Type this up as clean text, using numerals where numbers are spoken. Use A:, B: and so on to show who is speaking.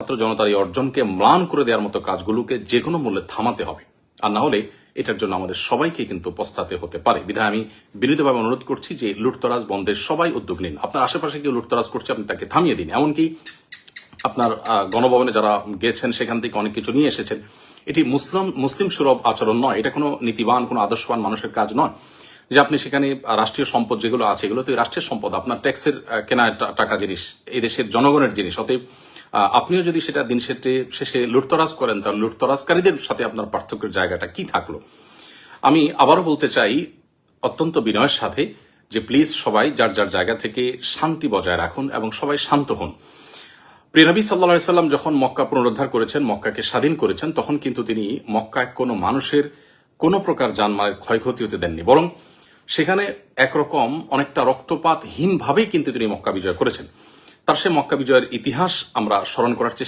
A: ছাত্র জনতার এই অর্জনকে ম্লান করে দেওয়ার মতো কাজগুলোকে যে কোনো মূল্যে থামাতে হবে, আর না হলে এটার জন্য আমাদের সবাইকে কিন্তু পস্তাতে হতে পারে। বিধায় আমি বিনীতভাবে অনুরোধ করছি যে লুটতরাজ বন্ধের সবাই উদ্যোগ নিন। আপনার আশেপাশে কেউ লুটতরাজ করছে, আপনি তাকে থামিয়ে দিন। এমনকি আপনার গণভবনে যারা গেছেন সেখান থেকে অনেক কিছু নিয়ে এসেছেন। এটি মুসলিম সুলভ আচরণ নয়, এটা কোনো নীতিবান, কোনো আদর্শবান মানুষের কাজ নয় যে আপনি সেখানে রাষ্ট্রীয় সম্পদ যেগুলো আছে এগুলো তো রাষ্ট্রের সম্পদ, আপনার ট্যাক্সের কেনা টাকা জিনিস, এই দেশের জনগণের জিনিস। অতএব আপনিও যদি সেটা দিন শেষে লুটতরাজ করেন, তাহলে লুটতরাজকারীদের সাথে আপনার পার্থক্যের জায়গাটা কি থাকলো? আমি আবারও বলতে চাই অত্যন্ত বিনয়ের সাথে যে প্লিজ সবাই যার যার জায়গা থেকে শান্তি বজায় রাখুন এবং সবাই শান্ত হন। প্রিয় নবী সাল্লাল্লাহু আলাইহি সাল্লাম যখন মক্কা পুনরুদ্ধার করেছেন, মক্কাকে স্বাধীন করেছেন, তখন কিন্তু তিনি মক্কায় কোনো মানুষের কোনো প্রকার জানমালের ক্ষয়ক্ষতি হতে দেননি, বরং সেখানে একরকম অনেকটা রক্তপাতহীনভাবেই কিন্তু তিনি মক্কা বিজয় করেছেন। তার সে মক্কা বিজয়ের ইতিহাস আমরা স্মরণ করার চেষ্টা